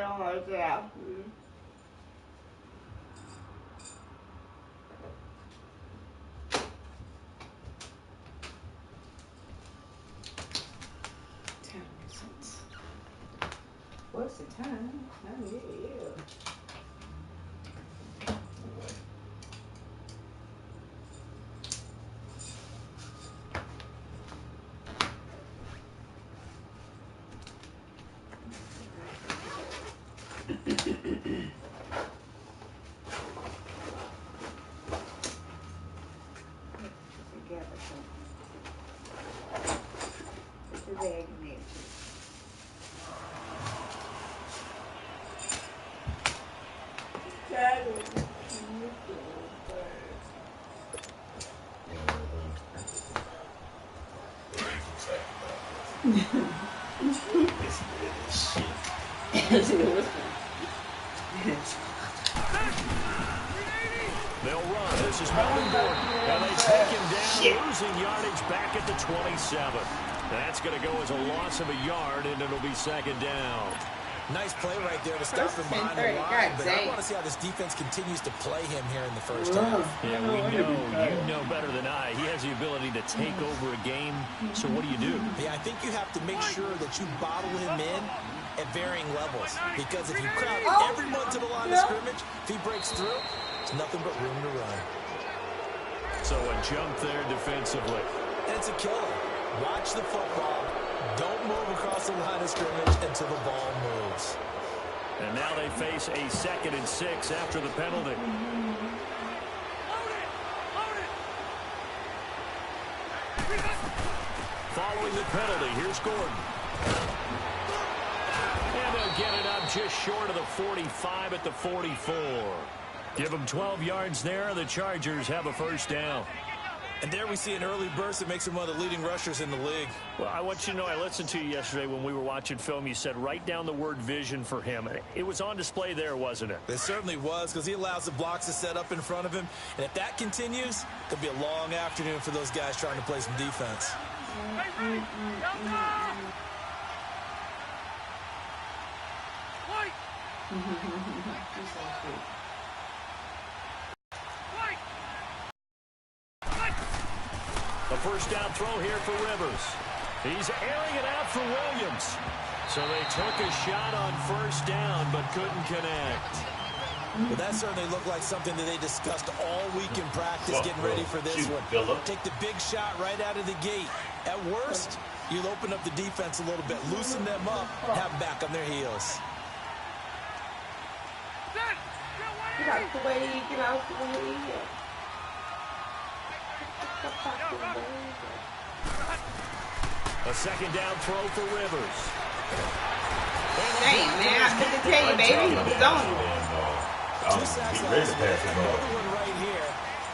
don't want to out. What's the time? Oh, yeah. They'll run. This is Melvin Gordon. And they take him down, losing yardage back at the 27. That's going to go as a loss of a yard, and it'll be second down. Nice play right there to stop him behind the line. But I want to see how this defense continues to play him here in the first half. Yeah, you know better than I. He has the ability to take over a game. So what do you do? Yeah, I think you have to make sure that you bottle him in at varying levels. Because if you crowd everyone to the line of scrimmage, if he breaks through, it's nothing but room to run. So a jump there defensively. And it's a killer. Watch the football. Don't move across the line of scrimmage until the ball moves. And now they face a 2nd and 6 after the penalty. Following the penalty, here's Gordon. And they'll get it up just short of the 45 at the 44. Give them 12 yards there. The Chargers have a first down. And there we see an early burst that makes him one of the leading rushers in the league. Well, I want you to know, I listened to you yesterday when we were watching film. You said write down the word vision for him. It was on display there, wasn't it? It certainly was, because he allows the blocks to set up in front of him. And if that continues, it could be a long afternoon for those guys trying to play some defense. A first down throw here for Rivers. He's airing it out for Williams. So they took a shot on first down, but couldn't connect. Well, that certainly looked like something that they discussed all week in practice, getting ready for this one. Take the big shot right out of the gate. At worst, you'll open up the defense a little bit, loosen them up, have them back on their heels. Get out the way, get out the way. A second down throw for Rivers. Dang, man, I couldn't tell you, baby. He's on you. 2 sacks last week. Another one right here.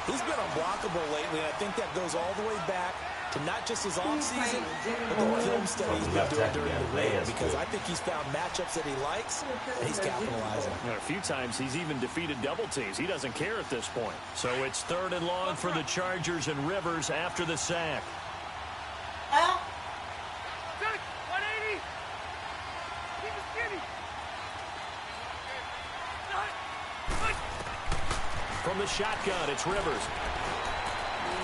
He's been unblockable lately, and I think that goes all the way back to not just his offseason, but the film study he's been doing during the week, because I think he's found matchups that he likes, and he's capitalizing. A few times he's even defeated double teams. He doesn't care at this point. So it's 3rd and long for the Chargers, and Rivers after the sack. From the shotgun, it's Rivers.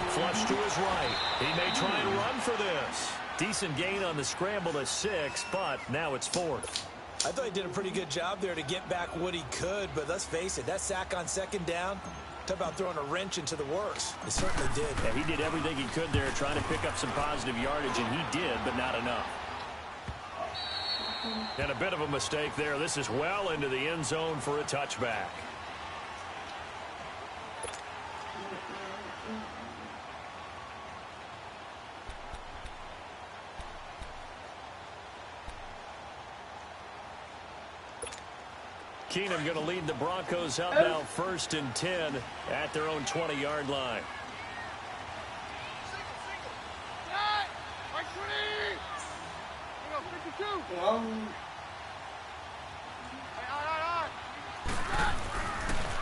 Flush to his right. He may try and run for this. Decent gain on the scramble to 6, but now it's 4th. I thought he did a pretty good job there to get back what he could, but let's face it, that sack on 2nd down, talk about throwing a wrench into the works. It certainly did. Yeah, he did everything he could there, trying to pick up some positive yardage, and he did, but not enough. And a bit of a mistake there. This is well into the end zone for a touchback. Keenum going to lead the Broncos up now 1st and 10 at their own 20-yard line.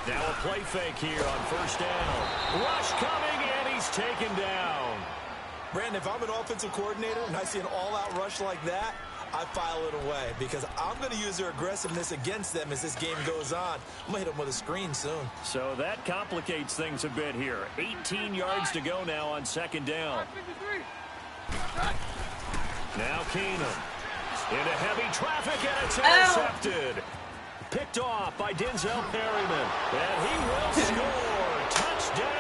Now a play fake here on first down. Rush coming, and he's taken down. Brandon, if I'm an offensive coordinator and I see an all-out rush like that, I file it away because I'm going to use their aggressiveness against them as this game goes on. I'm going to hit them with a screen soon. So that complicates things a bit here. 18 yards to go now on second down. Now Keenum into heavy traffic, and it's intercepted. Picked off by Denzel Perryman. And he will score. Touchdown.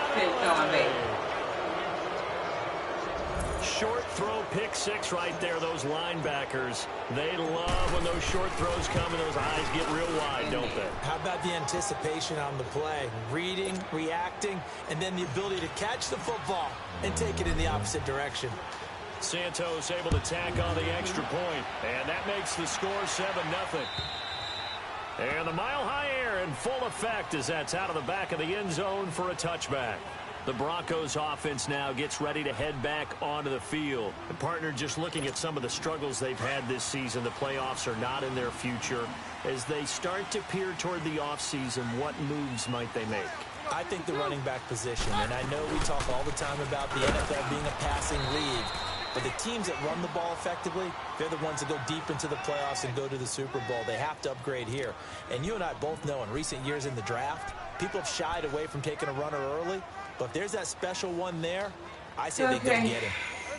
Short throw, pick six right there. Those linebackers, they love when those short throws come and those eyes get real wide, don't they? How about the anticipation on the play? Reading, reacting, and then the ability to catch the football and take it in the opposite direction. Santos able to tack on the extra point, and that makes the score 7-0. And the mile-high air in full effect as that's out of the back of the end zone for a touchback. The Broncos offense now gets ready to head back onto the field. The partner, just looking at some of the struggles they've had this season, the playoffs are not in their future. As they start to peer toward the offseason, what moves might they make? I think the running back position, and I know we talk all the time about the NFL being a passing league, but the teams that run the ball effectively, they're the ones that go deep into the playoffs and go to the Super Bowl. They have to upgrade here. And you and I both know in recent years in the draft, people have shied away from taking a runner early. But if there's that special one there, I say they go get him.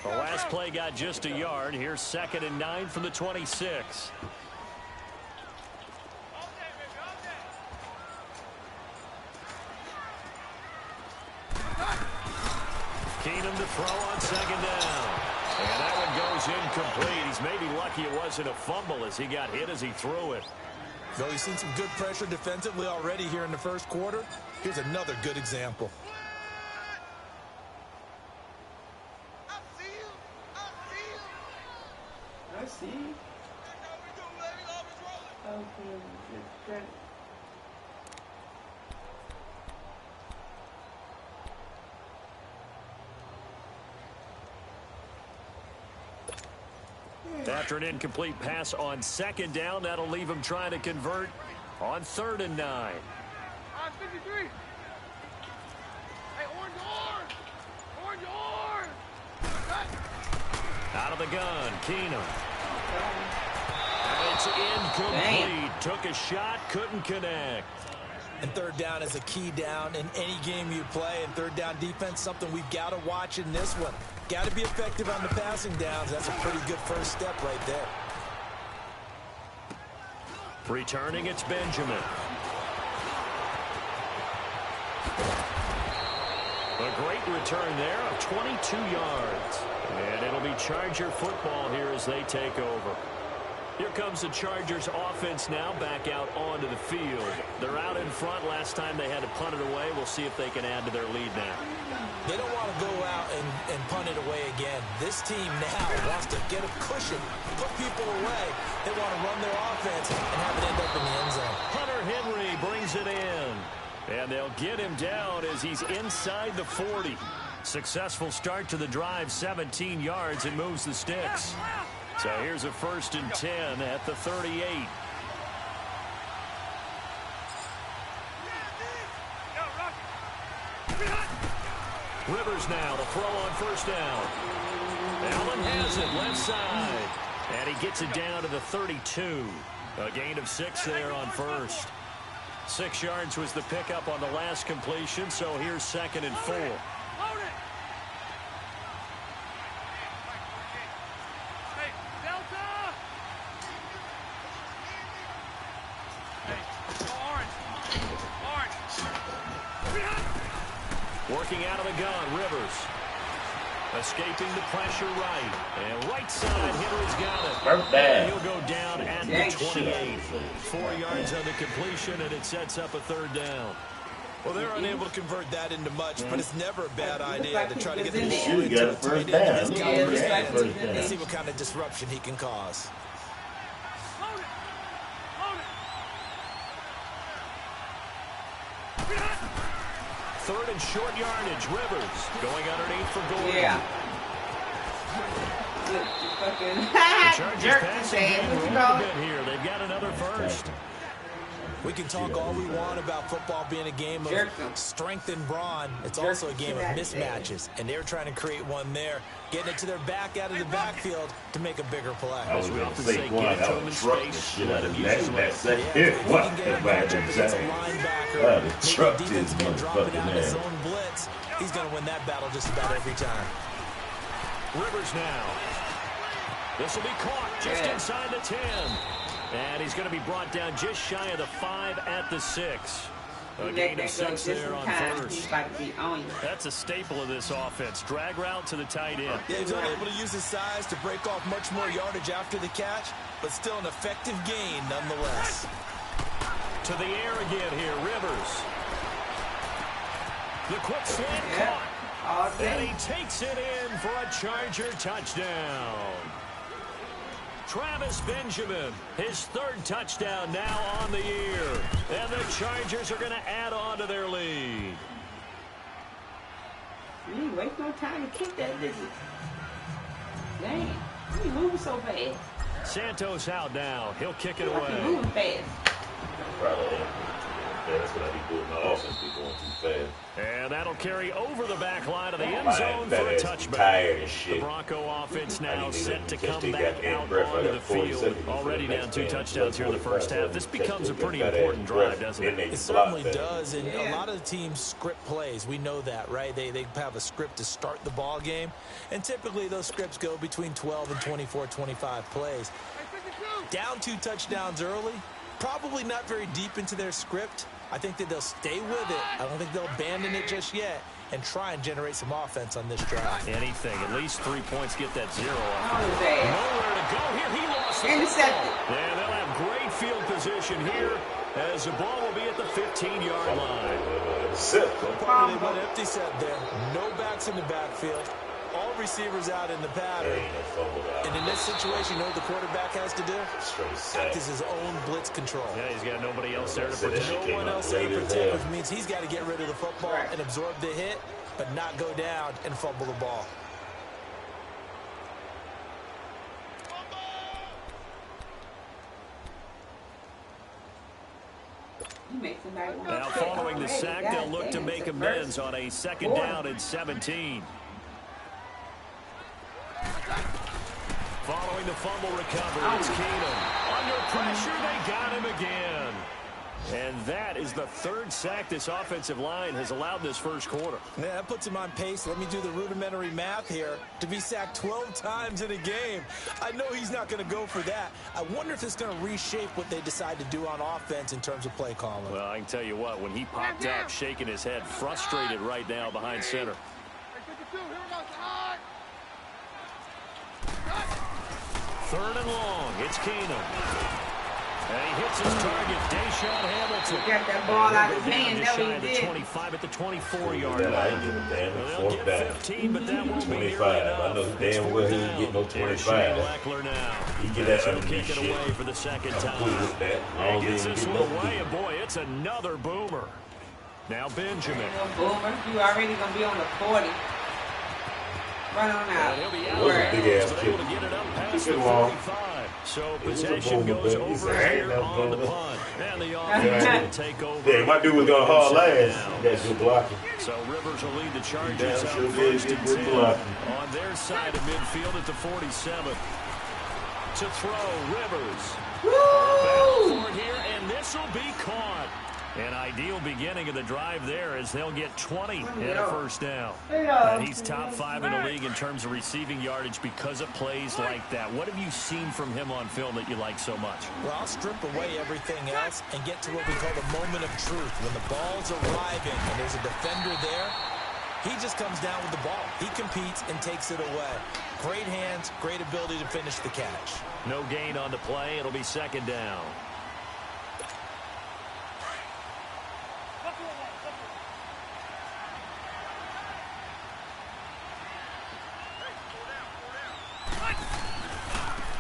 The last play got just a yard. Here's 2nd and 9 from the 26. Keenum to throw on 2nd down. And that one goes incomplete. He's maybe lucky it wasn't a fumble as he got hit as he threw it. Though he's seen some good pressure defensively already here in the first quarter, here's another good example. I see. Okay. After an incomplete pass on 2nd down, that'll leave him trying to convert on 3rd and 9. 53. Hey, orange. Out of the gun, Keenum. And it's incomplete. Took a shot, couldn't connect. And 3rd down is a key down in any game you play. And 3rd down defense, something we've got to watch in this one. Got to be effective on the passing downs. That's a pretty good first step right there. Returning, it's Benjamin. A great return there of 22 yards. And it'll be Charger football here as they take over. Here comes the Chargers offense now back out onto the field. They're out in front. Last time they had to punt it away. We'll see if they can add to their lead now. They don't want to go out and punt it away again. This team now wants to get a cushion, put people away. They want to run their offense and have it end up in the end zone. Hunter Henry brings it in. And they'll get him down as he's inside the 40. Successful start to the drive, 17 yards, and moves the sticks. So here's a 1st and 10 at the 38. Rivers now to throw on 1st down. Allen has it left side. And he gets it down to the 32. A gain of 6 there on 1st. 6 yards was the pickup on the last completion, so here's 2nd and 4. Working out of the gun, Rivers. Escaping the pressure right. And right side, Henry's got it. And he'll go down at the 28. 4 yards on the completion, and it sets up a 3rd down. Well, they're unable to convert that into much, but it's never a bad idea to try to get the ball You into got a a first tight end. down. And see what kind of disruption he can cause. Third and short yardage. Rivers going underneath for Gordon. Yeah. The Chargers passing game a little bit here. They've got another 1st. We can talk all we want about football being a game of strength and brawn. It's also a game of mismatches, and they're trying to create one there, getting it to their back out of the backfield to make a bigger play. As we often say, get it to him in space, let him use his legs. Yeah, if he can get a matchup against a linebacker, maybe a defensive end dropping down in a zone blitz, he's going to win that battle just about every time. Rivers now. This will be caught just inside the 10. And he's going to be brought down just shy of the 5 at the 6. A gain of 6 there on first. That's a staple of this offense. Drag route to the tight end. Yeah, he's unable to use his size to break off much more yardage after the catch, but still an effective gain nonetheless. To the air again here, Rivers. The quick slant caught. And he takes it in for a Charger touchdown. Travis Benjamin, his 3rd touchdown now on the year. And the Chargers are going to add on to their lead. You didn't waste no time to kick that, did you? Dang, you moving so fast. Santos out now. He'll kick it away. Moving fast. Probably. Yeah, that's what I be doing. My offense be going too fast. And that'll carry over the back line of the end zone for a touchback. The Bronco offense now set to come back out onto the field. Already down 2 touchdowns here in the first half. This becomes a pretty important drive, doesn't it? It certainly does, and a lot of the teams script plays. We know that, right? They have a script to start the ball game, and typically those scripts go between 12 and 24, 25 plays. Down 2 touchdowns early, probably not very deep into their script. I think that they'll stay with it. I don't think they'll abandon it just yet and try and generate some offense on this drive. Anything. At least 3 points. Get that 0 off. Nowhere to go here. He lost the intercepted. Yeah, they'll have great field position here as the ball will be at the 15-yard line. Probably they went empty set there. No backs in the backfield. All receivers out in the pattern. And in this situation, you know what the quarterback has to do? Act as his own blitz control. Yeah, he's got nobody else there to protect. No one else there to protect, which means he's got to get rid of the football and absorb the hit, but not go down and fumble the ball. Now, following the sack, they'll look to make amends on a 2nd down and 17. Following the fumble recovery, it's Keenum. Under pressure, they got him again. And that is the 3rd sack this offensive line has allowed this first quarter. Yeah, that puts him on pace. Let me do the rudimentary math here. To be sacked 12 times in a game, I know he's not going to go for that. I wonder if it's going to reshape what they decide to do on offense in terms of play calling. Well, I can tell you what, when he popped up, shaking his head, frustrated right now behind center. 3rd and long. It's Keenum. And he hits his target, Deshaun Hamilton. Got that ball out of his hand. Just shy of the 25 at the 24-yard line. They'll get 15, but that won't be nearly enough. I know damn well he ain't get no 25. He get that he'll kick it away for the 2nd time. He gets this one away, and boy, it's another boomer. Now Benjamin. Boomer, you already going to be on the 40. Run on out. He'll be out. But able to get it up past the 45. So possession goes over here on the punt. And the offense will take over. Yeah, my dude was going hard last. That's good blocking. So Rivers will lead the Chargers out 1st and 10 on their side of midfield at the 47. To throw, Rivers. Battle for it here, and this will be caught. An ideal beginning of the drive there as they'll get 20 and a 1st down. And he's top 5 in the league in terms of receiving yardage because of plays like that. What have you seen from him on film that you like so much? Well, I'll strip away everything else and get to what we call the moment of truth. When the ball's arriving and there's a defender there, he just comes down with the ball. He competes and takes it away. Great hands, great ability to finish the catch. No gain on the play. It'll be 2nd down.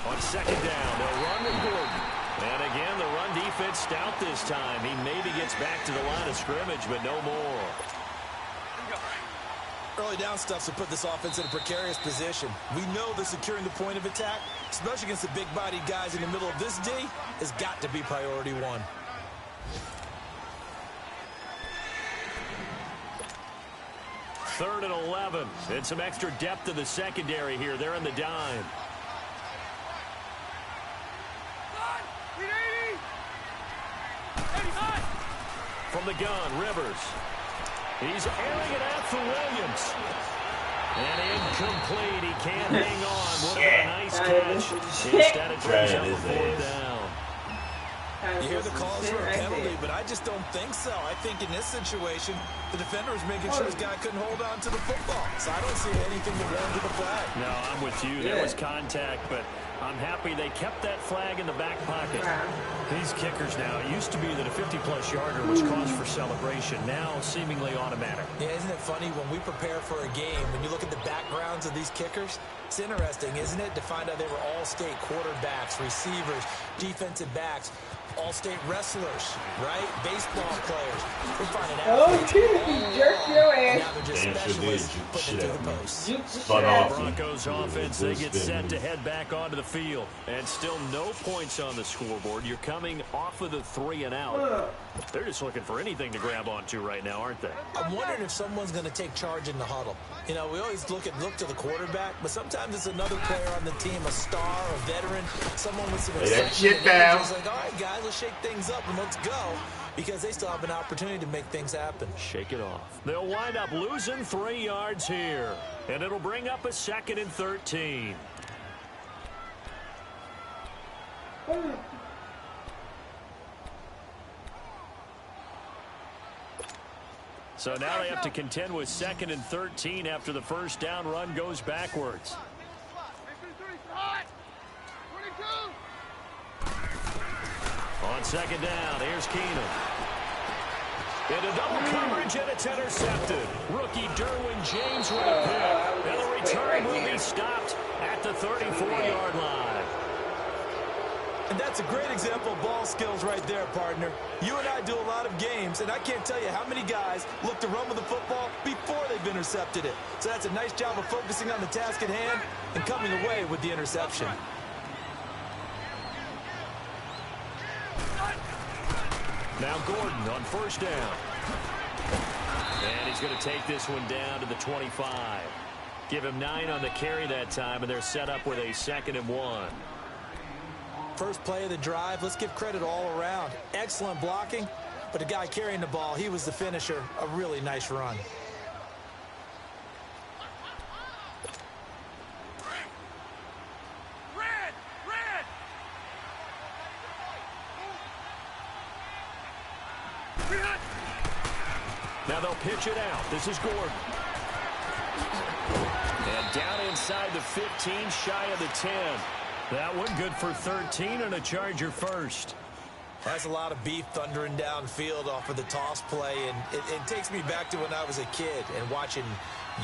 On 2nd down, they'll run with Gordon. And again, the run defense stout this time. He maybe gets back to the line of scrimmage, but no more. Early down stuff to put this offense in a precarious position. We know that securing the point of attack, especially against the big-bodied guys in the middle of this D, has got to be priority 1. Third and 11. And some extra depth to the secondary here. They're in the dime. From the gun, Rivers. He's airing it out for Williams. And incomplete. He can't hang on. What a nice catch. Instead it brings up a fourth down. You hear the calls for a penalty, but I just don't think so. I think in this situation, the defender was making sure his guy couldn't hold on to the football. So I don't see anything to warrant the flag. No, I'm with you. There was contact, but I'm happy they kept that flag in the back pocket. These kickers now, it used to be that a 50-plus yarder was cause for celebration. Now, seemingly automatic. Yeah, isn't it funny when we prepare for a game, when you look at the backgrounds of these kickers, it's interesting, isn't it, to find out they were all-state quarterbacks, receivers, defensive backs, all-state wrestlers, right? Baseball players. We're finding out. Oh, you jerk your ass. Now they're just specialists putting it through the post. Broncos offense, they get set to head back onto the field. And still no points on the scoreboard. You're coming off of the 3 and out. They're just looking for anything to grab onto right now, aren't they? I'm wondering if someone's going to take charge in the huddle. You know, we always look to the quarterback, but sometimes it's another player on the team, a star, a veteran, someone with some excitement. It's like, all right, guys, let's shake things up and let's go, because they still have an opportunity to make things happen. Shake it off. They'll wind up losing 3 yards here, and it'll bring up a 2nd and 13. So now they have to contend with 2nd and 13 after the first down run goes backwards. On 2nd down, here's Keenum. Into double coverage, and it's intercepted. Rookie Derwin James with a pick. And the return will be stopped at the 34-yard line. And that's a great example of ball skills right there, partner. You and I do a lot of games, and I can't tell you how many guys look to run with the football before they've intercepted it. So that's a nice job of focusing on the task at hand and coming away with the interception. Now Gordon on first down. And he's going to take this one down to the 25. Give him 9 on the carry that time, and they're set up with a 2nd and 1. First play of the drive, let's give credit all around. Excellent blocking, but the guy carrying the ball, he was the finisher. A really nice run. Now they'll pitch it out. This is Gordon. And down inside the 15, shy of the 10. That one good for 13 and a Charger first. That's a lot of beef thundering downfield off of the toss play, and it takes me back to when I was a kid and watching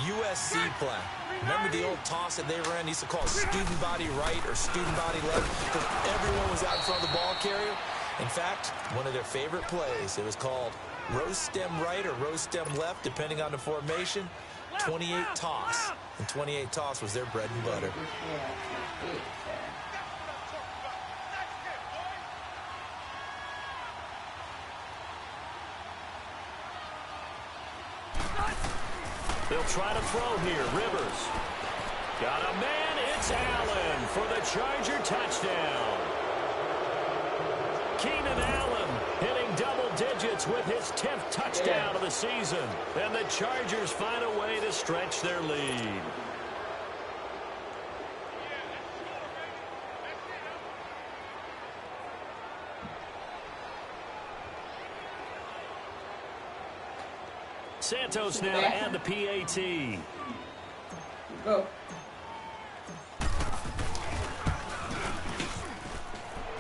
USC play. Remember the old toss that they ran? They used to call it student body right or student body left, because everyone was out in front of the ball carrier. In fact, one of their favorite plays, it was called rose stem right or rose stem left, depending on the formation. 28 toss, and 28 toss was their bread and butter. They'll try to throw here. Rivers. Got a man. It's Allen for the Charger touchdown. Keenan Allen hitting double digits with his 10th touchdown of the season. And the Chargers find a way to stretch their lead. Santos now and the PAT. Go.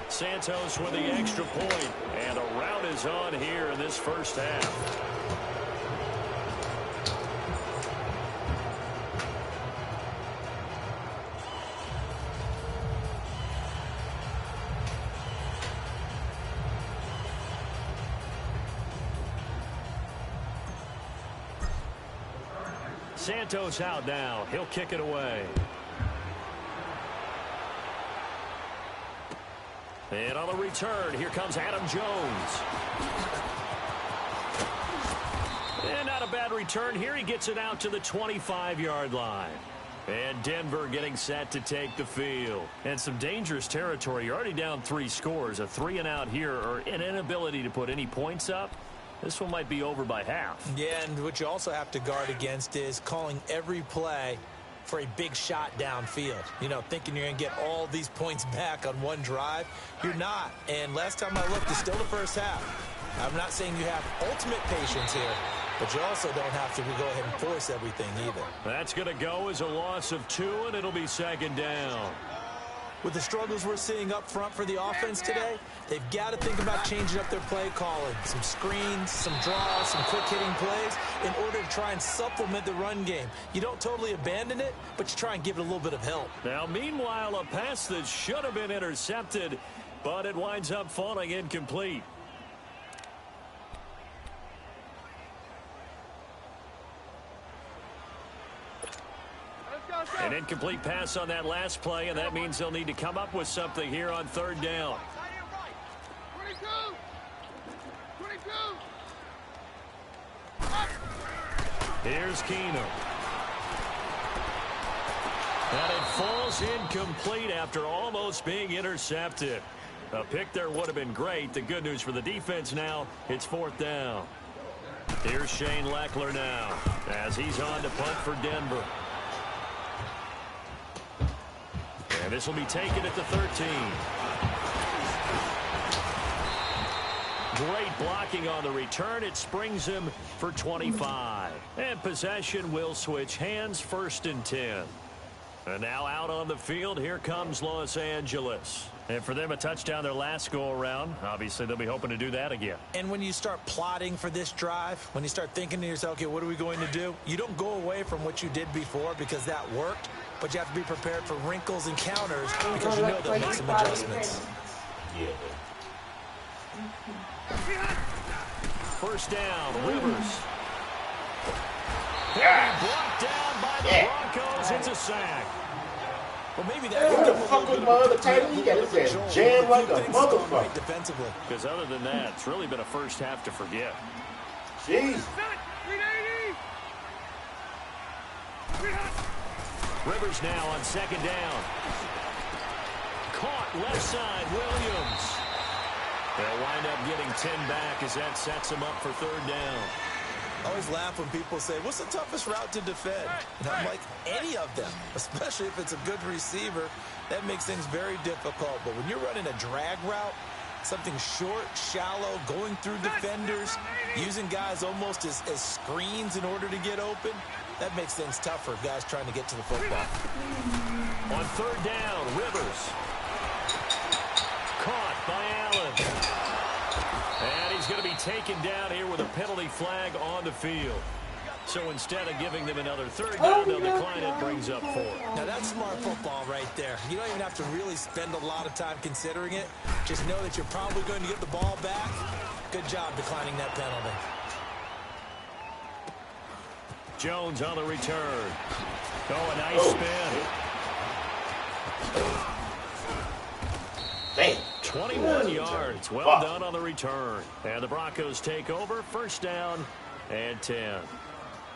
Santos with the extra point, and a rout is on here in this first half. Santos out now. He'll kick it away. And on the return, here comes Adam Jones. And not a bad return here. He gets it out to the 25-yard line. And Denver getting set to take the field. And some dangerous territory. You're already down 3 scores. A 3-and-out here, or an inability to put any points up. This one might be over by half. Yeah, and what you also have to guard against is calling every play for a big shot downfield. You know, thinking you're going to get all these points back on one drive. You're not. And last time I looked, it's still the first half. I'm not saying you have ultimate patience here, but you also don't have to go ahead and force everything either. That's going to go as a loss of 2, and it'll be 2nd down. With the struggles we're seeing up front for the offense today, they've got to think about changing up their play calling. Some screens, some draws, some quick-hitting plays in order to try and supplement the run game. You don't totally abandon it, but you try and give it a little bit of help. Now, meanwhile, a pass that should have been intercepted, but it winds up falling incomplete. An incomplete pass on that last play, and that means they'll need to come up with something here on 3rd down. 22! 22! Here's Keenum. And it falls incomplete after almost being intercepted. A pick there would have been great. The good news for the defense now, it's 4th down. Here's Shane Leckler now as he's on to punt for Denver. And this will be taken at the 13. Great blocking on the return. It springs him for 25. And possession will switch hands, 1st and 10. And now out on the field, here comes Los Angeles. And for them, a touchdown their last go-around. Obviously, they'll be hoping to do that again. And when you start plotting for this drive, when you start thinking to yourself, okay, what are we going to do? You don't go away from what you did before because that worked. But you have to be prepared for wrinkles and counters because you know they'll make some adjustments. Yeah. 1st down, Rivers. He'll be brought down by the Broncos. It's a sack. Well, maybe that What the fuck was my other tight end? He got his ass jammed like a motherfucker. Defensively. Because other than that, it's really been a first half to forget. jeez. 380! Rivers now on 2nd down. Caught left side, Williams. They'll wind up getting 10 back as that sets them up for 3rd down. I always laugh when people say, what's the toughest route to defend? And I'm like, any of them, especially if it's a good receiver. That makes things very difficult. But when you're running a drag route, something short, shallow, going through defenders, using guys almost as screens in order to get open, that makes things tough for guys trying to get to the football. On 3rd down, Rivers. Caught by Allen. And he's going to be taken down here with a penalty flag on the field. So instead of giving them another 3rd down, they'll decline it, brings up 4. Now that's smart football right there. You don't even have to really spend a lot of time considering it. Just know that you're probably going to get the ball back. Good job declining that penalty. Jones on the return. Oh, a nice spin. Damn. 21 yards. Well done on the return. And the Broncos take over. 1st down and 10.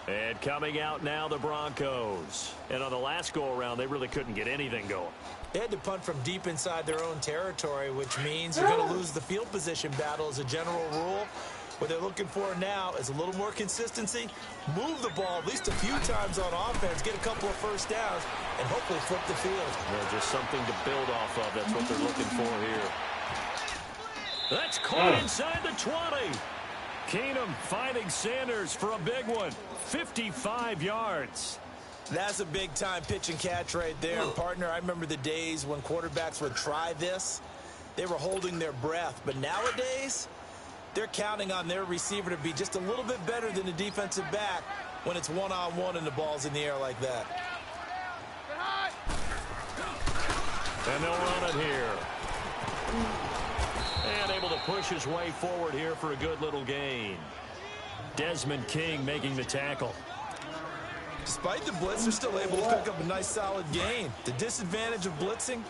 And coming out now, the Broncos. And on the last go-around, they really couldn't get anything going. They had to punt from deep inside their own territory, which means you're going to lose the field position battle as a general rule. What they're looking for now is a little more consistency, move the ball at least a few times on offense, get a couple of 1st downs, and hopefully flip the field. Yeah, just something to build off of. That's what they're looking for here. That's caught inside the 20. Keenum finding Sanders for a big one. 55 yards. That's a big-time pitch and catch right there. And partner, I remember the days when quarterbacks would try this. They were holding their breath. But nowadays, they're counting on their receiver to be just a little bit better than the defensive back when it's one-on-one and the ball's in the air like that. And they'll run it here. And able to push his way forward here for a good little gain. Desmond King making the tackle. Despite the blitz, they're still able to pick up a nice solid gain. The disadvantage of blitzing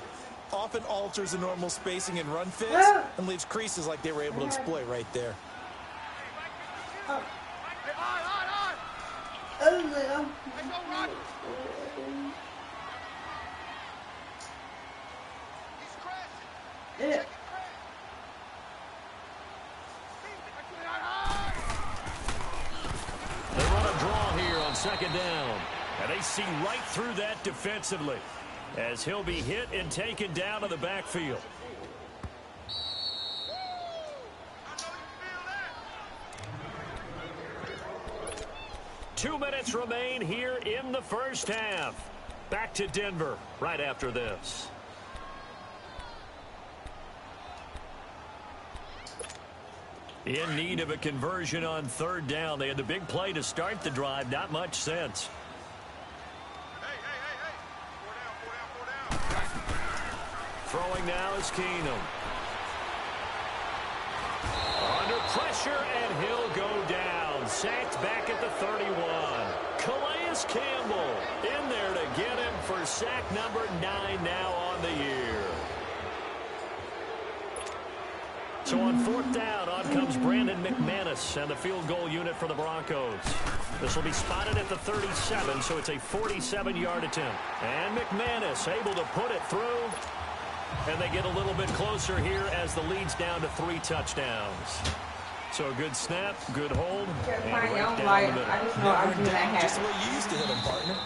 often alters the normal spacing and run fits and leaves creases like they were able to exploit right there. Yeah. They run a draw here on second down. And they see right through that defensively as he'll be hit and taken down to the backfield. Two minutes remain here in the first half. Back to Denver right after this. In need of a conversion on third down. They had the big play to start the drive. Not much sense. Throwing now is Keenum. Under pressure, and he'll go down. Sacked back at the 31. Calais Campbell in there to get him for sack number 9 now on the year. So on fourth down, on comes Brandon McManus and the field goal unit for the Broncos. This will be spotted at the 37, so it's a 47-yard attempt. And McManus able to put it through. And they get a little bit closer here as the lead's down to 3 touchdowns. So a good snap, good hold, and right down the middle. I just know I do that. Just the way you used to hit them, partner.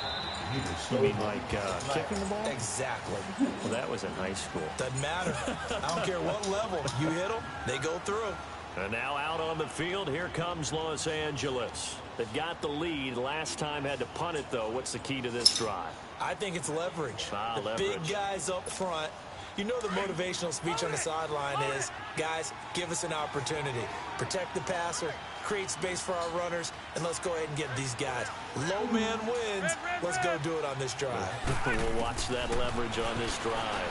You mean like kicking the ball? Exactly. Well, that was in high school. Doesn't matter. I don't care what level. You hit them, they go through. And now out on the field, here comes Los Angeles. They've got the lead. Last time had to punt it, though. What's the key to this drive? I think it's leverage. The leverage. Big guys up front. You know the motivational speech on the sideline is, guys, give us an opportunity. Protect the passer, create space for our runners, and let's go ahead and get these guys. Low man wins. Let's go do it on this drive. We'll watch that leverage on this drive.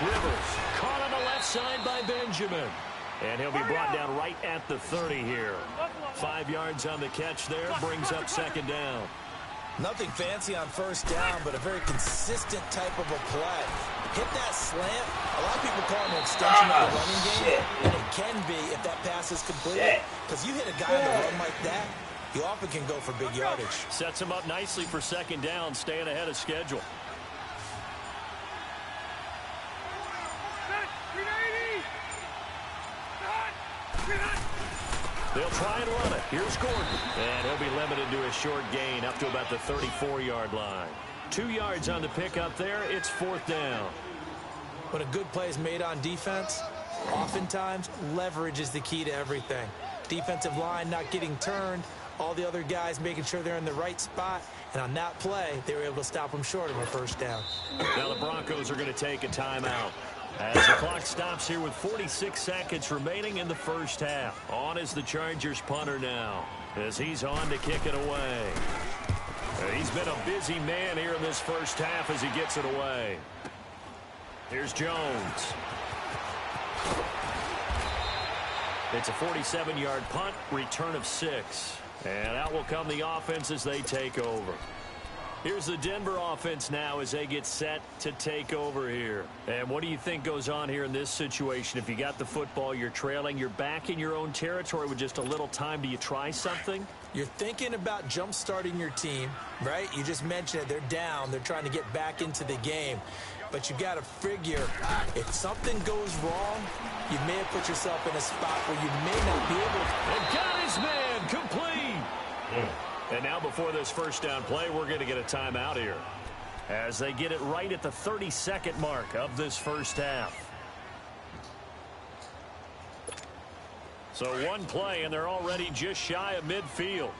Rivers caught on the left side by Benjamin. And he'll be brought down right at the 30 here. 5 yards on the catch there, brings up second down. Nothing fancy on first down, but a very consistent type of a play. Hit that slant. A lot of people call it an extension of the running game, and it can be if that pass is completed. Because you hit a guy on the run like that, you often can go for big yardage. Sets him up nicely for second down, staying ahead of schedule. They'll try and run it. Here's Gordon. And he'll be limited to a short gain up to about the 34-yard line. 2 yards on the pickup there. It's fourth down. When a good play is made on defense, oftentimes leverage is the key to everything. Defensive line not getting turned, all the other guys making sure they're in the right spot, and on that play, they were able to stop them short of a first down. Now the Broncos are going to take a timeout as the clock stops here with 46 seconds remaining in the first half. On is the Chargers punter now as he's on to kick it away. He's been a busy man here in this first half as he gets it away. Here's Jones. It's a 47-yard punt, return of 6. And out will come the offense as they take over. Here's the Denver offense now as they get set to take over here. And what do you think goes on here in this situation? If you got the football, you're trailing, you're back in your own territory with just a little time. Do you try something? You're thinking about jump-starting your team, right? You just mentioned it. They're down. They're trying to get back into the game. But you got to figure, if something goes wrong, you may have put yourself in a spot where you may not be able to. And got his man complete. And now before this first down play, we're going to get a timeout here as they get it right at the 32nd mark of this first half. So one play, and they're already just shy of midfield.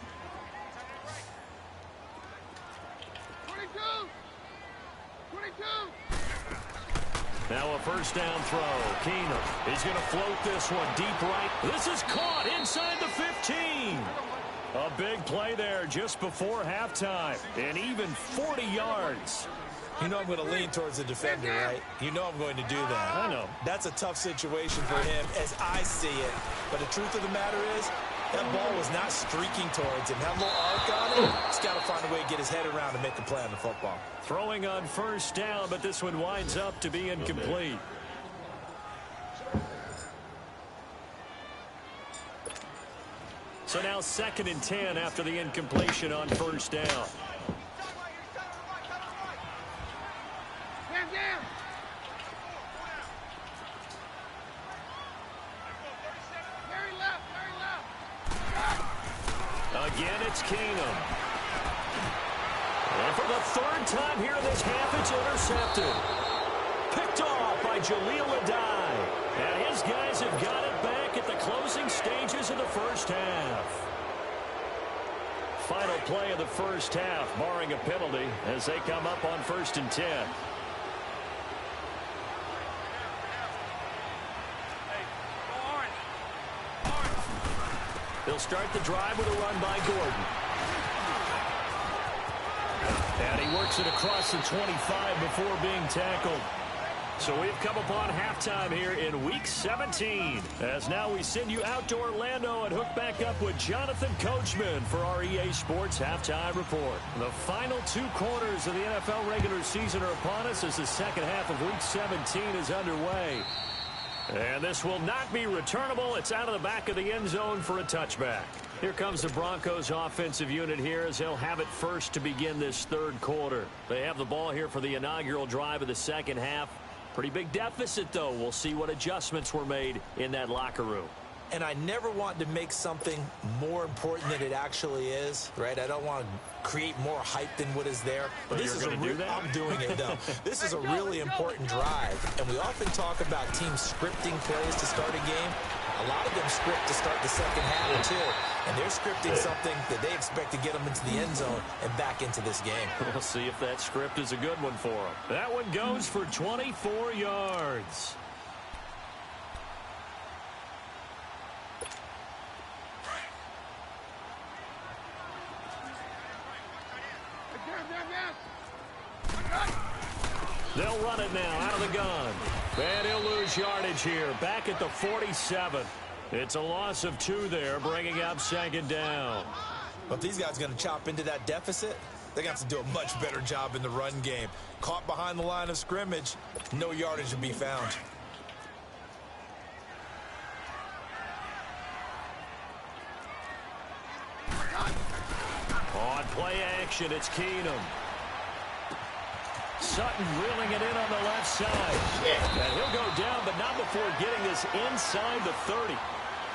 22! 22! Now a first down throw. Keenum is going to float this one deep right. This is caught inside the 15. A big play there just before halftime. And even 40 yards. You know I'm going to lean towards the defender, right? You know I'm going to do that. I know. That's a tough situation for him as I see it. But the truth of the matter is, that ball was not streaking towards him. That little arc on it, he's got to find a way to get his head around and make a play on the football. Throwing on first down, but this one winds up to be incomplete. So now 2nd and 10 after the incompletion on first down. Hands down. Very left, very left. Again, it's Keenum. And for the 3rd time here in this half, it's intercepted. Picked off by Jaleel Adai. And his guys have got it back at the closing stages of the first half. Final play of the first half, barring a penalty, as they come up on 1st and 10. They'll start the drive with a run by Gordon. And he works it across the 25 before being tackled. So we've come upon halftime here in Week 17. As now we send you out to Orlando and hook back up with Jonathan Coachman for our EA Sports Halftime Report. The final 2 quarters of the NFL regular season are upon us as the second half of Week 17 is underway. And this will not be returnable. It's out of the back of the end zone for a touchback. Here comes the Broncos offensive unit here as they'll have it first to begin this 3rd quarter. They have the ball here for the inaugural drive of the second half. Pretty big deficit, though. We'll see what adjustments were made in that locker room. And I never want to make something more important than it actually is, right? I don't want to create more hype than what is there. But this is I'm doing it, though. This is a really important drive. And we often talk about teams scripting plays to start a game. A lot of them script to start the second half, too. And they're scripting something that they expect to get them into the end zone and back into this game. We'll see if that script is a good one for them. That one goes for 24 yards. They'll run it now out of the gun. And he'll lose yardage here. Back at the 47. It's a loss of 2 there, bringing up 2nd down. But these guys are going to chop into that deficit. They're going to have to do a much better job in the run game. Caught behind the line of scrimmage, no yardage to be found. On play action, it's Keenum. Sutton reeling it in on the left side. And he'll go down, but not before getting this inside the 30.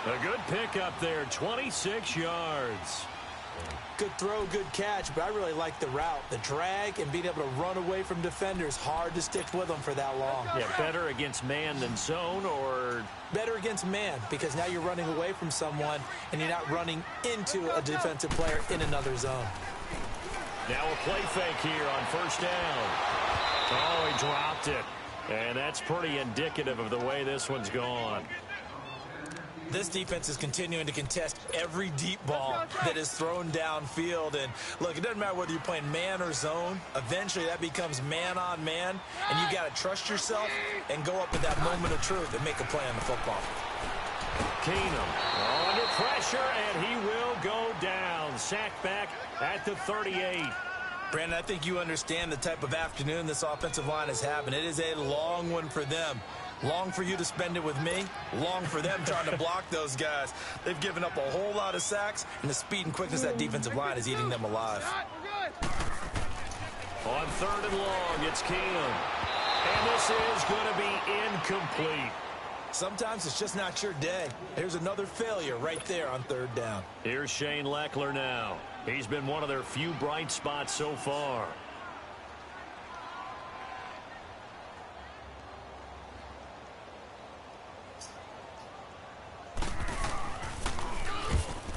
A good pickup there, 26 yards. Good throw, good catch, but I really like the route. The drag and being able to run away from defenders, hard to stick with them for that long. Yeah, better against man than zone, or? Better against man, because now you're running away from someone and you're not running into a defensive player in another zone. Now a play fake here on 1st down. Oh, he dropped it. And that's pretty indicative of the way this one's gone. This defense is continuing to contest every deep ball that is thrown downfield. And look, it doesn't matter whether you're playing man or zone. Eventually, that becomes man on man. And you got to trust yourself and go up at that moment of truth and make a play on the football. Keenum under pressure, and he will go down. Sacked back at the 38. Brandon, I think you understand the type of afternoon this offensive line is having. It is a long one for them. Long for you to spend it with me. Long for them trying to block those guys. They've given up a whole lot of sacks, and the speed and quickness of that defensive line is eating them alive. On 3rd and long, it's Keenum. And this is going to be incomplete. Sometimes it's just not your day. Here's another failure right there on 3rd down. Here's Shane Leckler now. He's been one of their few bright spots so far.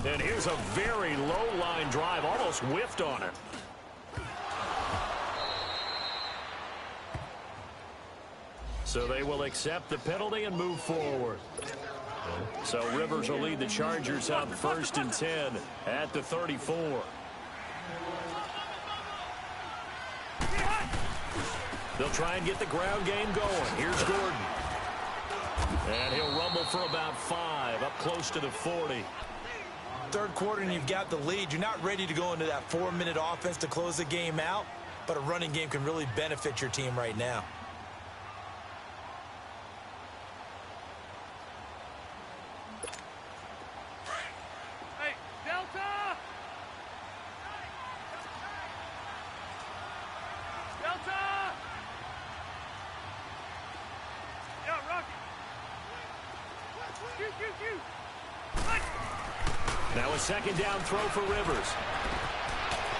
And here's a very low-line drive, almost whiffed on it. So they will accept the penalty and move forward. So Rivers will lead the Chargers up 1st and 10 at the 34. They'll try and get the ground game going. Here's Gordon. And he'll rumble for about 5, up close to the 40. 3rd quarter and you've got the lead. You're not ready to go into that 4-minute offense to close the game out, but a running game can really benefit your team right now. Now a second down throw for Rivers.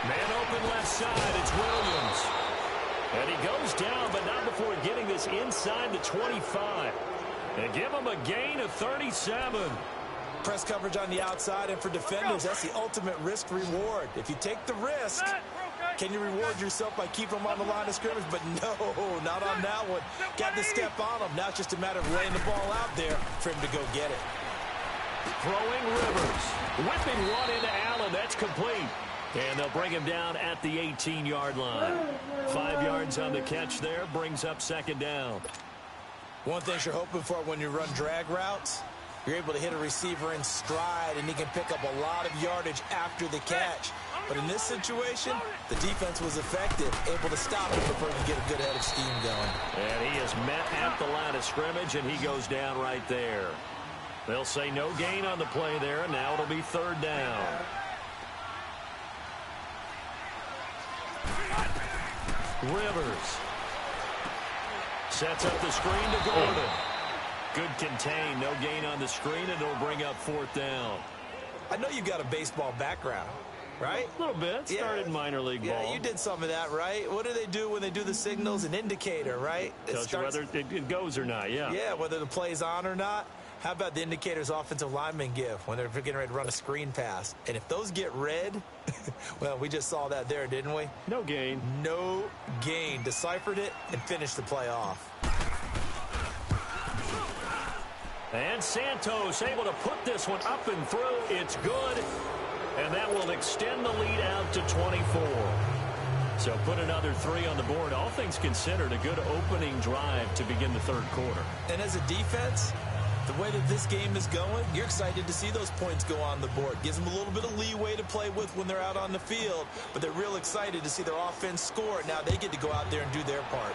Man open left side, it's Williams. And he goes down, but not before getting this inside the 25. And give him a gain of 37. Press coverage on the outside, and for defenders, that's the ultimate risk reward. If you take the risk, can you reward yourself by keeping them on the line of scrimmage? But no, not on that one. Got to step on them. Now it's just a matter of laying the ball out there for him to go get it. Throwing Rivers. Whipping one into Allen. That's complete. And they'll bring him down at the 18-yard line. 5 yards on the catch there. Brings up second down. One thing you're hoping for when you run drag routes, you're able to hit a receiver in stride, and he can pick up a lot of yardage after the catch. But in this situation, the defense was effective, able to stop him before he could get a good head of steam going. And he is met at the line of scrimmage, and he goes down right there. They'll say no gain on the play there, and now it'll be third down. Rivers sets up the screen to Gordon. Good contain, no gain on the screen, and it'll bring up fourth down. I know you've got a baseball background, right? A little bit. Started in minor league ball. Yeah, you did some of that, right? What do they do when they do the signals? An indicator, right? Tells you whether it goes or not, yeah. Yeah, whether the play's on or not. How about the indicators offensive linemen give when they're getting ready to run a screen pass? And if those get red, well, we just saw that there, didn't we? No gain. No gain. Deciphered it and finished the play off. And Santos able to put this one up and through. It's good. And that will extend the lead out to 24. So put another 3 on the board. All things considered, a good opening drive to begin the third quarter. And as a defense, the way that this game is going, you're excited to see those points go on the board. Gives them a little bit of leeway to play with when they're out on the field, but they're real excited to see their offense score. Now they get to go out there and do their part.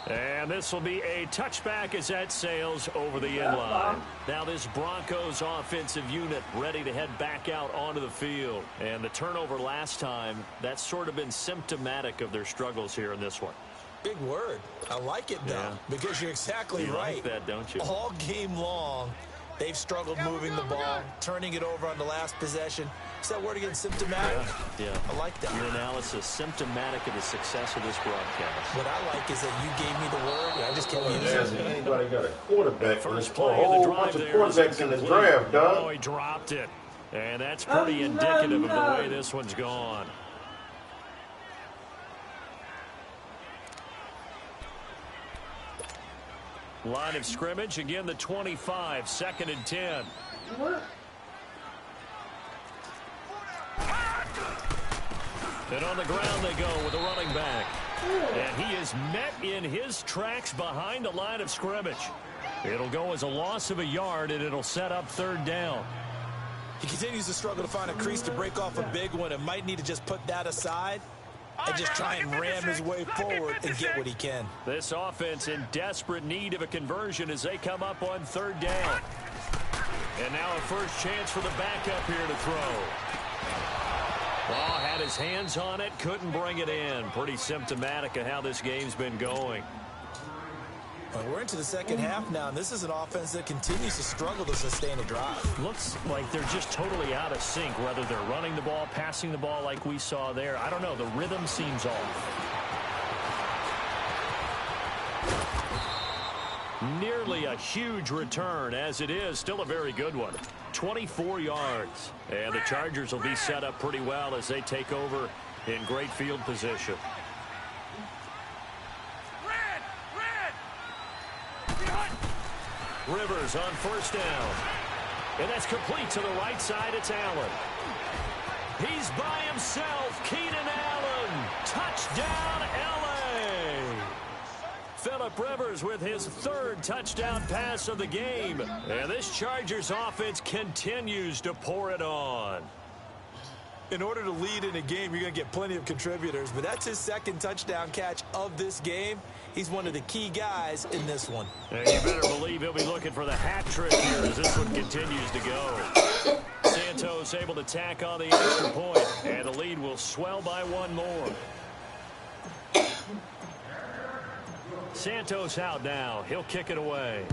And this will be a touchback as that sails over the end line. Now this Broncos offensive unit ready to head back out onto the field. And the turnover last time, that's sort of been symptomatic of their struggles here in this one. Big word. I like it, though, because you're exactly you right. Like that, don't you? All game long, they've struggled moving the ball, turning it over on the last possession. Is that word again, symptomatic? Yeah. I like that. Your analysis, symptomatic of the success of this broadcast. What I like is that you gave me the word, I just can't use it. Anybody got a quarterback? First a play of the whole drive bunch of there. quarterbacks in this draft, dog. Oh, he dropped it. And that's pretty indicative of the way this one's gone. Line of scrimmage, again the 25, 2nd and 10. And on the ground they go with a running back. And he is met in his tracks behind the line of scrimmage. It'll go as a loss of a yard, and it'll set up third down. He continues to struggle to find a crease to break off a big one and might need to just put that aside and just try and ram his way forward and get what he can. This offense in desperate need of a conversion as they come up on third down. And now a first chance for the backup here to throw. Had his hands on it, couldn't bring it in. Pretty symptomatic of how this game's been going. Well, we're into the second half now, and this is an offense that continues to struggle to sustain a drive. Looks like they're just totally out of sync, whether they're running the ball, passing the ball like we saw there. I don't know. The rhythm seems off. Nearly a huge return, as it is. Still a very good one. 24 yards. And the Chargers will be set up pretty well as they take over in great field position. Rivers on first down. And that's complete to the right side. It's Allen. He's by himself. Keenan Allen. Touchdown, L.A. Phillip Rivers with his third touchdown pass of the game. And this Chargers offense continues to pour it on. In order to lead in a game, you're going to get plenty of contributors, but that's his second touchdown catch of this game. He's one of the key guys in this one. And you better believe he'll be looking for the hat trick here as this one continues to go. Santos able to tack on the extra point, and the lead will swell by one more. Santos out now. He'll kick it away.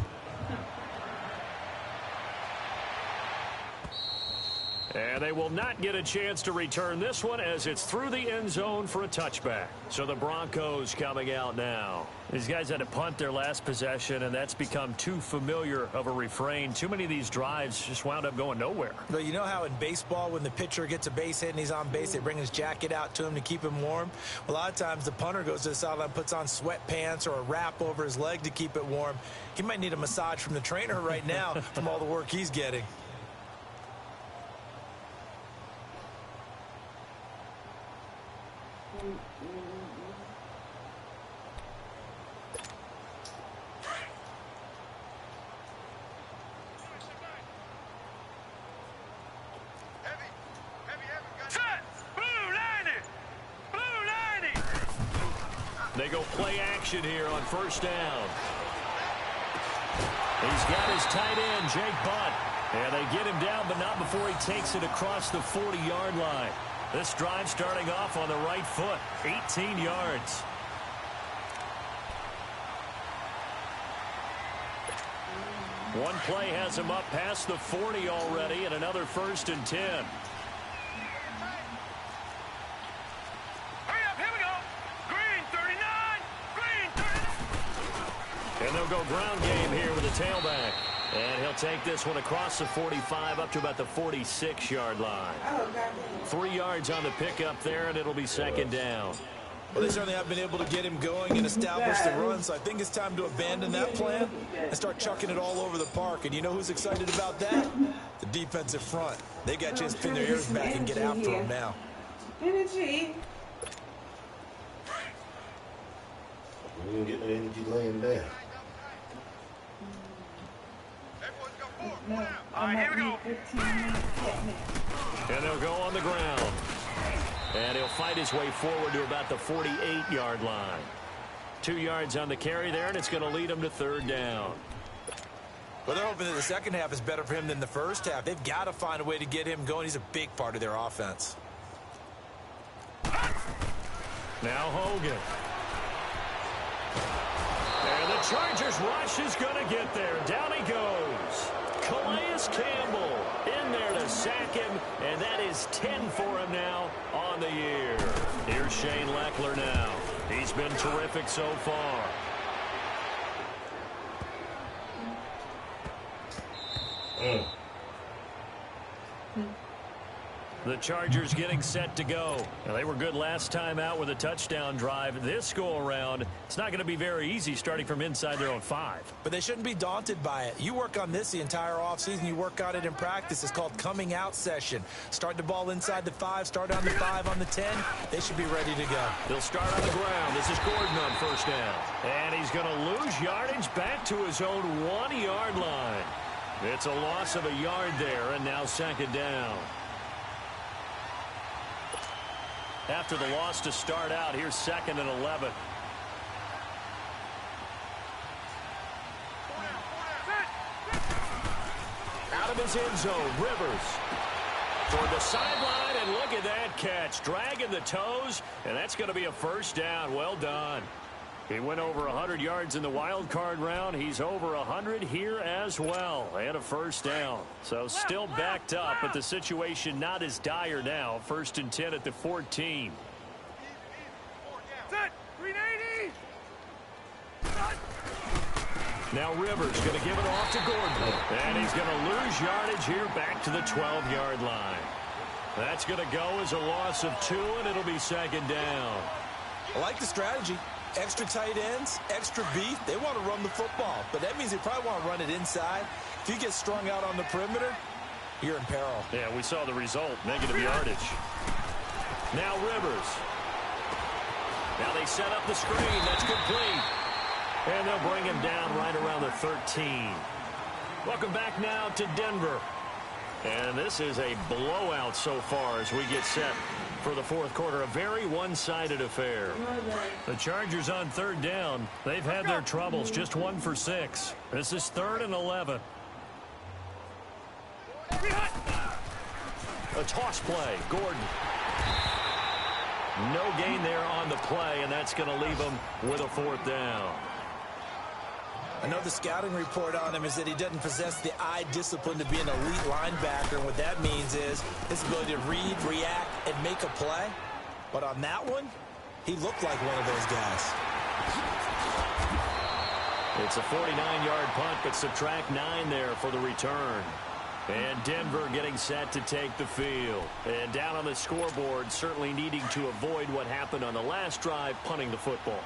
And they will not get a chance to return this one as it's through the end zone for a touchback. So the Broncos coming out now. These guys had to punt their last possession, and that's become too familiar of a refrain. Too many of these drives just wound up going nowhere. Well, you know how in baseball when the pitcher gets a base hit and he's on base, they bring his jacket out to him to keep him warm? Well, a lot of times the punter goes to the sideline, puts on sweatpants or a wrap over his leg to keep it warm. He might need a massage from the trainer right now from all the work he's getting. They go play action here on first down. He's got his tight end, Jake Butt. And they get him down, but not before he takes it across the 40-yard line. This drive starting off on the right foot, 18 yards. One play has him up past the 40 already, and another 1st and 10. And they'll go ground game here with the tailback. And he'll take this one across the 45 up to about the 46-yard line. 3 yards on the pickup there, and it'll be second down. Well, they certainly have been able to get him going and establish the run, so I think it's time to abandon that plan and start chucking it all over the park. And you know who's excited about that? The defensive front. They got a chance to pin their ears back and get after him now. Energy. We didn't get the energy laying down. All right, here we go. And they'll go on the ground. And he'll fight his way forward to about the 48-yard line. 2 yards on the carry there, and it's going to lead him to third down. Well, they're hoping that the second half is better for him than the first half. They've got to find a way to get him going. He's a big part of their offense. Now Hogan. And the Chargers rush is going to get there. Down he goes. Calais Campbell in there to sack him, and that is 10 for him now on the year. Here's Shane Leckler now. He's been terrific so far. The Chargers getting set to go. Now, they were good last time out with a touchdown drive. This go-around, it's not going to be very easy starting from inside their own 5. But they shouldn't be daunted by it. You work on this the entire offseason. You work on it in practice. It's called coming out session. Start the ball inside the 5, start on the 5, on the 10. They should be ready to go. They'll start on the ground. This is Gordon on first down. And he's going to lose yardage back to his own 1-yard line. It's a loss of a yard there, and now second down. After the loss to start out, here's 2nd and 11. Out of his end zone, Rivers. Toward the sideline, and look at that catch. Dragging the toes, and that's going to be a first down. Well done. He went over 100 yards in the wild card round. He's over 100 here as well. And a first down. So still backed up, but the situation not as dire now. 1st and 10 at the 14. Set. 380. Now Rivers going to give it off to Gordon. And he's going to lose yardage here back to the 12-yard line. That's going to go as a loss of 2, and it'll be second down. I like the strategy. Extra tight ends, extra beef. They want to run the football, but that means they probably want to run it inside. If you get strung out on the perimeter, you're in peril. Yeah, we saw the result, negative yardage. Now Rivers. Now they set up the screen. That's complete. And they'll bring him down right around the 13. Welcome back now to Denver. And this is a blowout so far as we get set for the fourth quarter. A very one-sided affair. The Chargers on third down. They've had their troubles. Just 1 for 6. This is 3rd and 11. A toss play. Gordon. No gain there on the play, and that's going to leave them with a 4th down. I know the scouting report on him is that he doesn't possess the eye discipline to be an elite linebacker. And what that means is his ability to read, react, and make a play. But on that one, he looked like one of those guys. It's a 49-yard punt, but subtract 9 there for the return. And Denver getting set to take the field. And down on the scoreboard, certainly needing to avoid what happened on the last drive, punting the football.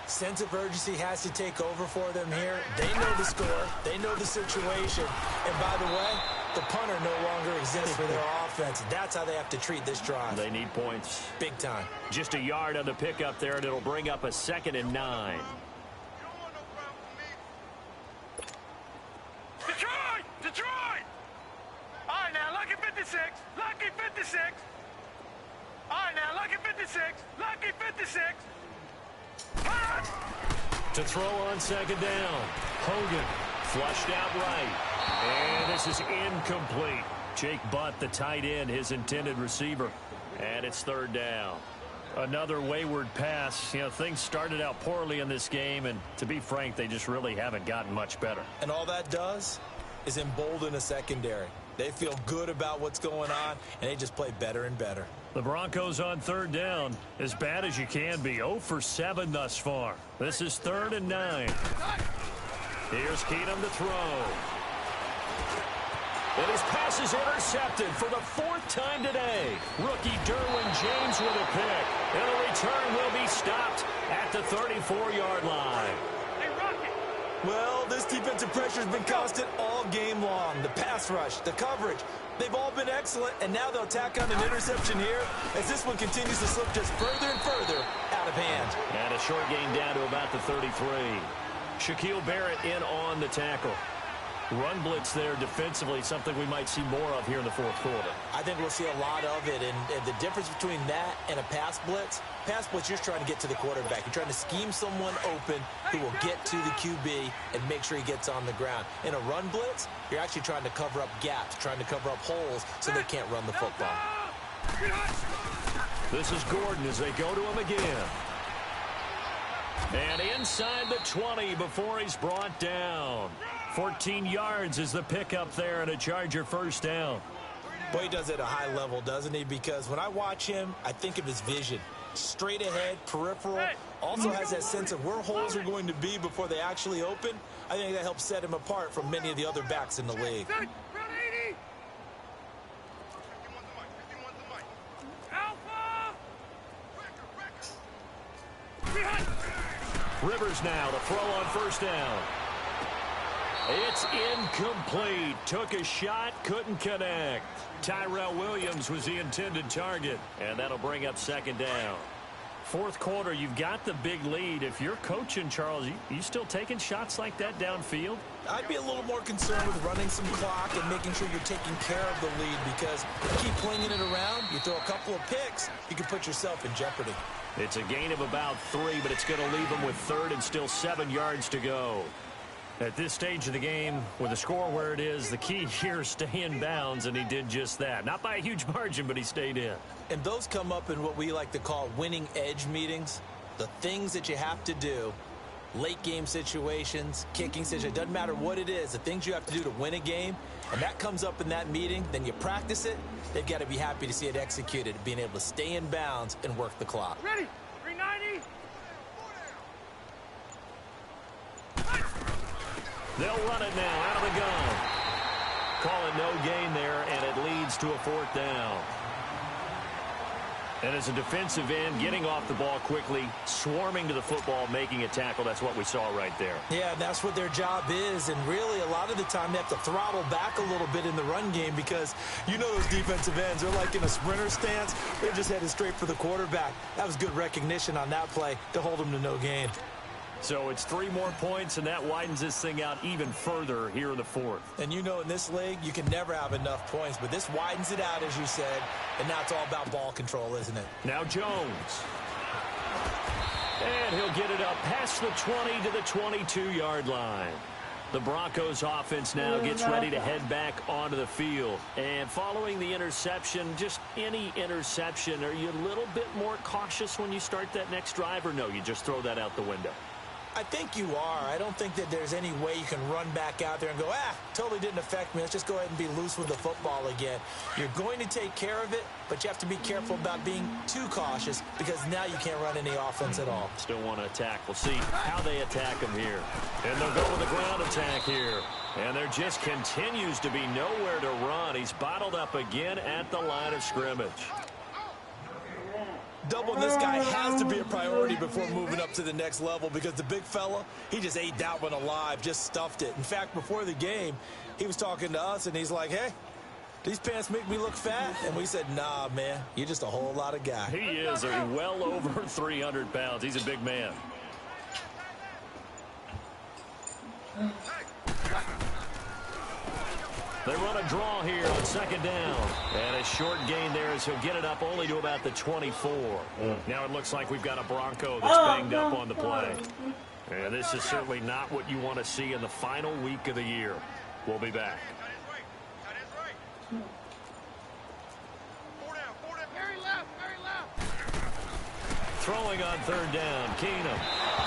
Sense of urgency has to take over for them here. They know the score. They know the situation. And by the way, the punter no longer exists for their offense. That's how they have to treat this drive. They need points. Big time. Just a yard on the pickup there, and it'll bring up a 2nd and 9. Detroit! Detroit! All right, now, lucky 56. Lucky 56. All right, now, lucky 56. Lucky 56. To throw on 2nd down. Hogan flushed out right. And this is incomplete. Jake Butt, the tight end, his intended receiver. And it's 3rd down. Another wayward pass. You know, things started out poorly in this game, and to be frank, they just really haven't gotten much better. And all that does is embolden a secondary. They feel good about what's going on, and they just play better and better. The Broncos on 3rd down, as bad as you can be. 0 for 7 thus far. This is 3rd and 9. Here's Keenum to throw. And his pass is intercepted for the 4th time today. Rookie Derwin James with a pick. And the return will be stopped at the 34-yard line. Well, this defensive pressure has been constant all game long. The pass rush, the coverage, they've all been excellent, and now they'll tack on an interception here as this one continues to slip just further and further out of hand. And a short gain down to about the 33. Shaquille Barrett in on the tackle. Run blitz there defensively, something we might see more of here in the 4th quarter. I think we'll see a lot of it, and the difference between that and a pass blitz, you're trying to get to the quarterback. You're trying to scheme someone open who will get to the QB and make sure he gets on the ground. In a run blitz, you're actually trying to cover up gaps, trying to cover up holes so they can't run the football. This is Gordon as they go to him again. And inside the 20 before he's brought down. 14 yards is the pickup there and a Charger 1st down. Boy, he does it at a high level, doesn't he? Because when I watch him, I think of his vision. Straight ahead, peripheral. Also has that sense of where holes are going to be before they actually open. I think that helps set him apart from many of the other backs in the league. Rivers now to throw on 1st down. It's incomplete. Took a shot, couldn't connect. Tyrell Williams was the intended target, and that'll bring up 2nd down. 4th quarter, you've got the big lead. If you're coaching, Charles, you still taking shots like that downfield? I'd be a little more concerned with running some clock and making sure you're taking care of the lead, because you keep flinging it around, you throw a couple of picks, you can put yourself in jeopardy. It's a gain of about 3, but it's going to leave them with 3rd and still 7 yards to go. At this stage of the game, with the score where it is, the key here is stay in bounds, and he did just that. Not by a huge margin, but he stayed in. And those come up in what we like to call winning edge meetings. The things that you have to do, late game situations, kicking situations, doesn't matter what it is, the things you have to do to win a game, and that comes up in that meeting, then you practice it, they've got to be happy to see it executed, being able to stay in bounds and work the clock. Ready? 390. They'll run it now out of the gun. Call it no gain there, and it leads to a 4th down. And as a defensive end, getting off the ball quickly, swarming to the football, making a tackle, that's what we saw right there. Yeah, that's what their job is, and really a lot of the time they have to throttle back a little bit in the run game because you know those defensive ends, they're like in a sprinter stance. They're just headed straight for the quarterback. That was good recognition on that play to hold them to no gain. So it's 3 more points, and that widens this thing out even further here in the 4th. And you know in this league, you can never have enough points, but this widens it out, as you said, and now it's all about ball control, isn't it? Now Jones. And he'll get it up past the 20 to the 22-yard line. The Broncos offense now gets ready to head back onto the field. And following the interception, just any interception, are you a little bit more cautious when you start that next drive, or no, you just throw that out the window? I think you are. I don't think that there's any way you can run back out there and go, totally didn't affect me. Let's just go ahead and be loose with the football again. You're going to take care of it, but you have to be careful about being too cautious because now you can't run any offense at all. Still want to attack. We'll see how they attack him here. And they'll go with the ground attack here. And there just continues to be nowhere to run. He's bottled up again at the line of scrimmage. Doubling this guy has to be a priority before moving up to the next level because the big fella, he just ate that one alive, just stuffed it. In fact, before the game, he was talking to us, and he's like, hey, these pants make me look fat? And we said, nah, man, you're just a whole lot of guy. He is well over 300 pounds. He's a big man. They run a draw here on second down. And a short gain there as he'll get it up only to about the 24. Now it looks like we've got a Bronco that's banged up on the play. And this is certainly not what you want to see in the final week of the year. We'll be back. Throwing on third down, Keenum.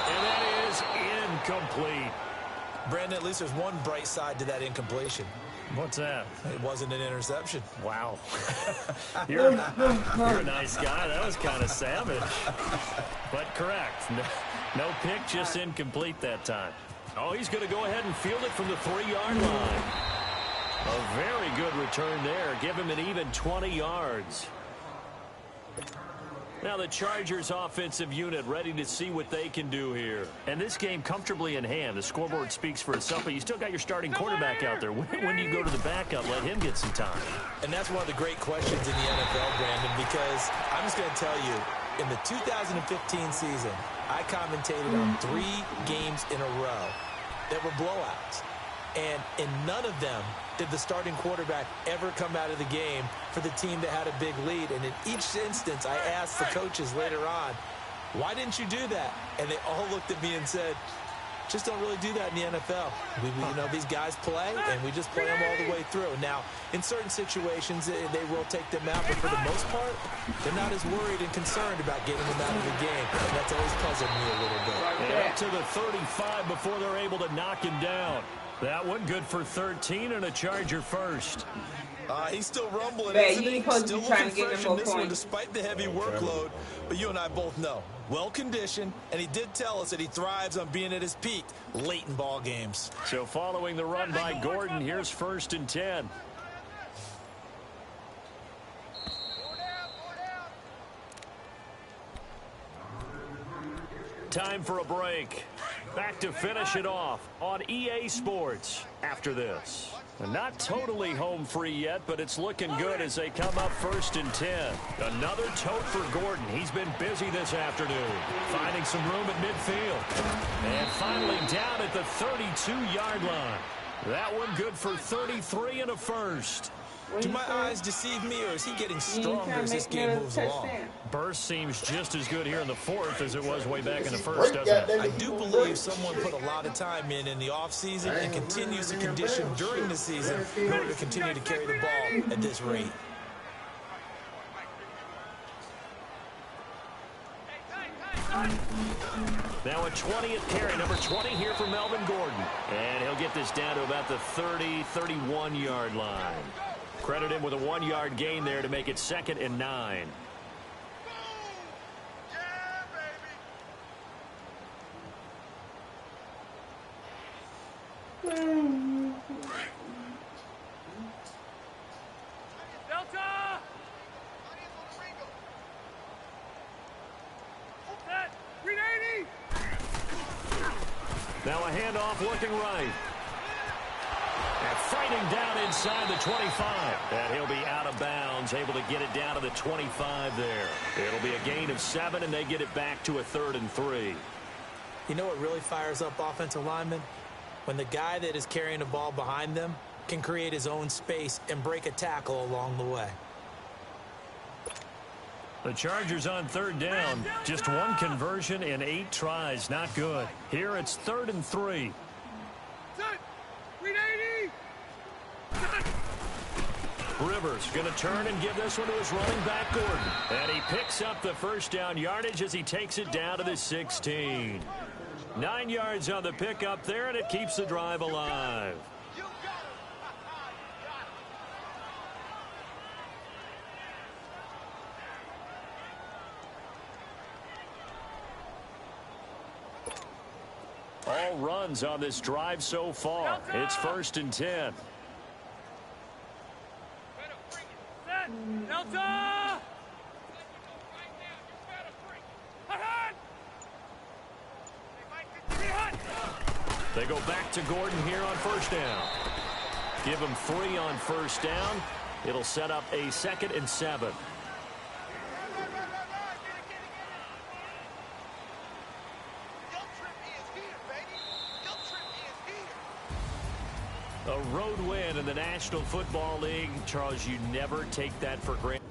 And that is incomplete. Brandon, at least there's one bright side to that incompletion. What's that? It wasn't an interception. Wow. You're a nice guy. That was kind of savage. But correct. No pick, just incomplete that time. Oh, he's going to go ahead and field it from the 3-yard line. A very good return there. Give him an even 20 yards. Now the Chargers offensive unit ready to see what they can do here. And this game comfortably in hand. The scoreboard speaks for itself, but you still got your starting quarterback out there. When do you go to the backup, let him get some time? And that's one of the great questions in the NFL, Brandon, because I'm just going to tell you, in the 2015 season, I commentated on 3 games in a row that were blowouts. And in none of them did the starting quarterback ever come out of the game for the team that had a big lead. And in each instance, I asked the coaches later on, why didn't you do that? And they all looked at me and said, just don't really do that in the NFL. You know, these guys play, and we just play them all the way through. Now, in certain situations, they will take them out, but for the most part, they're not as worried and concerned about getting them out of the game. And that's always puzzled me a little bit. And up to the 35 before they're able to knock him down. That one good for 13 and a Charger first. He's still rumbling, Man, isn't he? Still trying looking to get fresh him in this one points. despite the heavy workload. But you and I both know, well-conditioned, and he did tell us that he thrives on being at his peak late in ball games. So following the run by Gordon, here's 1st and 10. Time for a break. Back to finish it off on EA Sports after this. Not totally home free yet, but it's looking good as they come up 1st and 10. Another tote for Gordon. He's been busy this afternoon, finding some room at midfield. And finally down at the 32-yard line. That one good for 33 and a first. Do my eyes deceive me, or is he getting stronger as this game moves along? Burst seems just as good here in the 4th as it was way back in the 1st, doesn't it? I do believe someone put a lot of time in the offseason and continues to condition during the season in order to continue to carry the ball at this rate. Now a 20th carry, number 20 here for Melvin Gordon. And he'll get this down to about the 30, 31-yard line. Credit him with a 1-yard gain there to make it 2nd and 9. Delta! Set! 380! Now a handoff looking right. And fighting down inside the 25. And he'll be out of bounds, able to get it down to the 25 there. It'll be a gain of 7, and they get it back to a 3rd and 3. You know what really fires up offensive linemen? When the guy that is carrying the ball behind them can create his own space and break a tackle along the way. The Chargers on 3rd down. Just 1 conversion in 8 tries. Not good. Here it's 3rd and 3. Set! 380! Rivers going to turn and give this one to his running back, Gordon. And he picks up the 1st down yardage as he takes it down to the 16. 9 yards on the pickup there, and it keeps the drive alive. All runs on this drive so far. It's 1st and 10. Delta! They go back to Gordon here on 1st down. Give him 3 on 1st down. It'll set up a 2nd and 7. A road win in the National Football League. Charles, you never take that for granted.